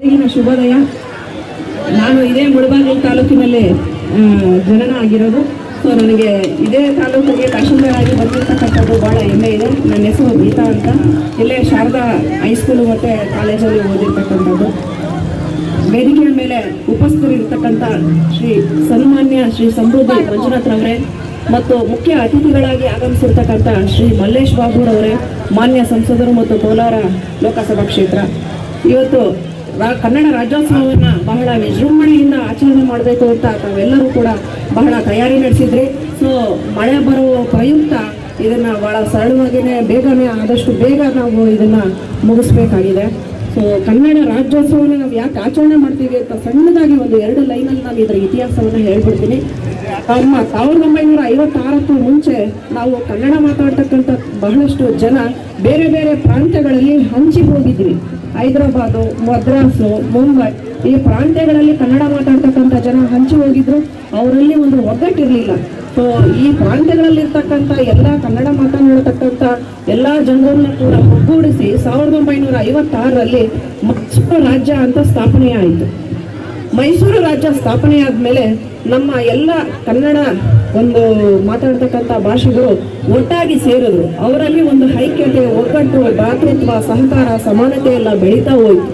ಈಗಿನ ಶುಭೋದಯ. ನಾನು ಇದೇ ಮುಳಬಾಗಿಲು ತಾಲೂಕಿನಲ್ಲಿ ಜನನ ಆಗಿರೋದು. ಸೊ ನನಗೆ ಇದೇ ತಾಲೂಕಿಗೆ ತಹಶೀಲ್ದಾರ್ ಆಗಿ ಬಂದಿರತಕ್ಕಂಥದ್ದು ಭಾಳ ಹೆಮ್ಮೆ ಇದೆ. ನನ್ನ ಹೆಸರು ಗೀತಾ ಅಂತ. ಇಲ್ಲೇ ಶಾರದಾ ಹೈಸ್ಕೂಲು ಮತ್ತು ಕಾಲೇಜಲ್ಲಿ ಓದಿರ್ತಕ್ಕಂಥದ್ದು. ವೇದಿಕೆಯ ಮೇಲೆ ಉಪಸ್ಥಿತರಿರ್ತಕ್ಕಂಥ ಸನ್ಮಾನ್ಯ ಶ್ರೀ ಸಮೃದ್ಧಿ ಮಂಜುನಾಥ್ರವರೇ ಮತ್ತು ಮುಖ್ಯ ಅತಿಥಿಗಳಾಗಿ ಆಗಮಿಸಿರ್ತಕ್ಕಂಥ ಶ್ರೀ ಮಲ್ಲೇಶ್ ಬಾಬುರವರೇ, ಮಾನ್ಯ ಸಂಸದರು ಮತ್ತು ಕೋಲಾರ ಲೋಕಸಭಾ ಕ್ಷೇತ್ರ. ಇವತ್ತು ಕನ್ನಡ ರಾಜ್ಯೋತ್ಸವವನ್ನು ಬಹಳ ವಿಜೃಂಭಣೆಯಿಂದ ಆಚರಣೆ ಮಾಡಬೇಕು ಅಂತ ತಾವೆಲ್ಲರೂ ಕೂಡ ಬಹಳ ತಯಾರಿ ನಡೆಸಿದ್ರಿ. ಸೊ ಮಳೆ ಬರುವ ಪ್ರಯುಕ್ತ ಇದನ್ನು ಭಾಳ ಸರಳವಾಗಿಯೇ ಬೇಗನೆ ಆದಷ್ಟು ಬೇಗ ನಾವು ಇದನ್ನು ಮುಗಿಸ್ಬೇಕಾಗಿದೆ. ಸೊ ಕನ್ನಡ ರಾಜ್ಯೋತ್ಸವನ ನಾವು ಯಾಕೆ ಆಚರಣೆ ಮಾಡ್ತೀವಿ ಅಂತ ಸಣ್ಣದಾಗಿ ಒಂದು 2 ಲೈನಲ್ಲಿ ನಾನು ಇದರ ಇತಿಹಾಸವನ್ನು ಹೇಳ್ಬಿಡ್ತೀನಿ. 1956ಕ್ಕೂ ಮುಂಚೆ ನಾವು ಕನ್ನಡ ಮಾತಾಡ್ತಕ್ಕಂಥ ಬಹಳಷ್ಟು ಜನ ಬೇರೆ ಬೇರೆ ಪ್ರಾಂತ್ಯಗಳಲ್ಲಿ ಹಂಚಿ ಹೋಗಿದ್ವಿ. ಹೈದರಾಬಾದು, ಮದ್ರಾಸು, ಮುಂಬೈ ಈ ಪ್ರಾಂತ್ಯಗಳಲ್ಲಿ ಕನ್ನಡ ಮಾತಾಡ್ತಕ್ಕಂಥ ಜನ ಹಂಚಿ ಹೋಗಿದ್ರು. ಅವರಲ್ಲಿ ಒಂದು ಒಗ್ಗಟ್ಟಿರಲಿಲ್ಲ. ಸೊ ಈ ಪ್ರಾಂತ್ಯಗಳಲ್ಲಿರ್ತಕ್ಕಂಥ ಎಲ್ಲ ಕನ್ನಡ ಮಾತನಾಡತಕ್ಕಂಥ ಎಲ್ಲ ಜನರನ್ನ ಕೂಡ ಒಗ್ಗೂಡಿಸಿ 1956ರಲ್ಲಿ ಮೈಸೂರು ರಾಜ್ಯ ಅಂತ ಸ್ಥಾಪನೆಯಾಯಿತು. ಮೈಸೂರು ರಾಜ್ಯ ಸ್ಥಾಪನೆ ಆದಮೇಲೆ ನಮ್ಮ ಎಲ್ಲ ಕನ್ನಡ ಒಂದು ಮಾತಾಡ್ತಕ್ಕಂಥ ಭಾಷೆಗಳು ಒಟ್ಟಾಗಿ ಸೇರಿದ್ರು. ಅವರಲ್ಲಿ ಒಂದು ಐಕ್ಯತೆ, ಒಗ್ಗಟ್ಟು, ಭ್ರಾತೃತ್ವ, ಸಹಕಾರ, ಸಮಾನತೆ ಎಲ್ಲ ಬೆಳೀತಾ ಹೋಯಿತು.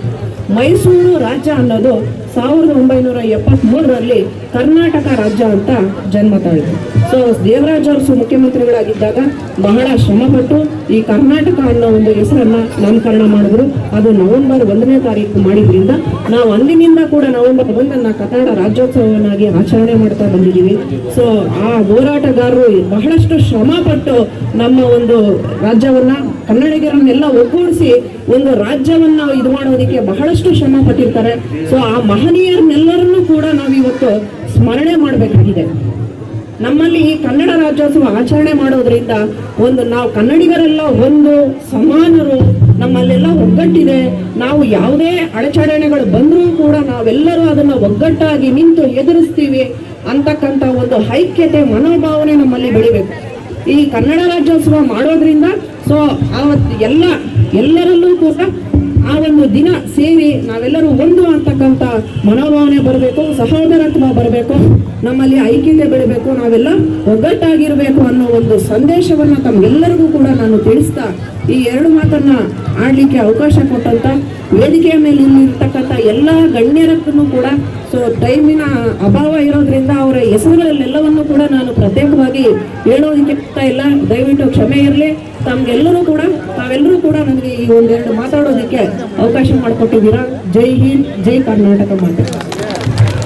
ಮೈಸೂರು ರಾಜ್ಯ ಅನ್ನೋದು 1973ರಲ್ಲಿ ಕರ್ನಾಟಕ ರಾಜ್ಯ ಅಂತ ಜನ್ಮ ತಾಳಿತು. ಸೊ ದೇವರಾಜ್ ಅರಸು ಮುಖ್ಯಮಂತ್ರಿಗಳಾಗಿದ್ದಾಗ ಬಹಳ ಶ್ರಮಪಟ್ಟು ಈ ಕರ್ನಾಟಕ ಅನ್ನೋ ಒಂದು ಹೆಸರನ್ನ ನಾಮಕರಣ ಮಾಡಿದ್ರು. ಅದು ನವೆಂಬರ್ 1ನೇ ತಾರೀಕು ಮಾಡಿದ್ರಿಂದ ನಾವು ಅಂದಿನಿಂದ ಕೂಡ ನವೆಂಬರ್ 1 ಕನ್ನಡ ರಾಜ್ಯೋತ್ಸವವನ್ನಾಗಿ ಆಚರಣೆ ಮಾಡ್ತಾ ಬಂದಿದ್ದೀವಿ. ಸೊ ಆ ಹೋರಾಟಗಾರರು ಬಹಳಷ್ಟು ಶ್ರಮಪಟ್ಟು ನಮ್ಮ ಒಂದು ರಾಜ್ಯವನ್ನ, ಕನ್ನಡಿಗರನ್ನೆಲ್ಲ ಒಗ್ಗೂಡಿಸಿ ಒಂದು ರಾಜ್ಯವನ್ನ ಇದು ಮಾಡೋದಕ್ಕೆ ಬಹಳಷ್ಟು ಶ್ರಮ ಪಟ್ಟಿರ್ತಾರೆ. ಸೊ ಆ ಮಹನೀಯರನ್ನೆಲ್ಲರನ್ನೂ ಕೂಡ ನಾವಿವತ್ತು ಸ್ಮರಣೆ ಮಾಡಬೇಕಾಗಿದೆ. ನಮ್ಮಲ್ಲಿ ಈ ಕನ್ನಡ ರಾಜ್ಯೋತ್ಸವ ಆಚರಣೆ ಮಾಡೋದ್ರಿಂದ ಒಂದು ನಾವು ಕನ್ನಡಿಗರೆಲ್ಲ ಒಂದು ಸಮಾನರು, ನಮ್ಮಲ್ಲೆಲ್ಲ ಒಗ್ಗಟ್ಟಿದೆ. ನಾವು ಯಾವುದೇ ಅಡಚಣೆಗಳು ಬಂದರೂ ಕೂಡ ನಾವೆಲ್ಲರೂ ಅದನ್ನು ಒಗ್ಗಟ್ಟಾಗಿ ನಿಂತು ಎದುರಿಸ್ತೀವಿ ಅಂತಕ್ಕಂಥ ಒಂದು ಐಕ್ಯತೆ, ಮನೋಭಾವನೆ ನಮ್ಮಲ್ಲಿ ಬೆಳಿಬೇಕು. ಈ ಕನ್ನಡ ರಾಜ್ಯೋತ್ಸವ ಮಾಡೋದ್ರಿಂದ ಸೊ ಎಲ್ಲರಲ್ಲೂ ಕೂಡ ಆ ಒಂದು ದಿನ ಸೇರಿ ನಾವೆಲ್ಲರೂ ಒಂದು ಅಂತಕ್ಕಂಥ ಮನೋಭಾವನೆ ಬರಬೇಕು, ಸಹೋದರತ್ವ ಬರಬೇಕು, ನಮ್ಮಲ್ಲಿ ಐಕ್ಯತೆ ಬೆಳಿಬೇಕು, ನಾವೆಲ್ಲ ಒಗ್ಗಟ್ಟಾಗಿರಬೇಕು ಅನ್ನೋ ಒಂದು ಸಂದೇಶವನ್ನು ತಮ್ಗೆಲ್ಲರಿಗೂ ಕೂಡ ನಾನು ತಿಳಿಸ್ತಾ ಈ 2 ಮಾತನ್ನ ಆಡ್ಲಿಕ್ಕೆ ಅವಕಾಶ ಕೊಟ್ಟಂತ ವೇದಿಕೆಯ ಮೇಲೆ ಇರ್ತಕ್ಕಂಥ ಎಲ್ಲ ಗಣ್ಯರಕ್ಕೂ ಕೂಡ ಸೊ ಟೈಮಿನ ಅಭಾವ ಇರೋದ್ರಿಂದ ಅವರ ಹೆಸರುಗಳಲ್ಲೆಲ್ಲವನ್ನು ಕೂಡ ನಾನು ಪ್ರತ್ಯೇಕವಾಗಿ ಹೇಳೋದಕ್ಕೆ ಆಗ್ತಾ ಇಲ್ಲ. ದಯವಿಟ್ಟು ಕ್ಷಮೆ ಇರಲಿ. ತಾವೆಲ್ಲರೂ ಕೂಡ ನನಗೆ ಈ 1-2 ಮಾತಾಡೋದಕ್ಕೆ ಅವಕಾಶ ಮಾಡಿಕೊಟ್ಟಿದ್ದೀರಾ. ಜೈ ಹಿಂದ್, ಜೈ ಕರ್ನಾಟಕ ಮಾತೆ.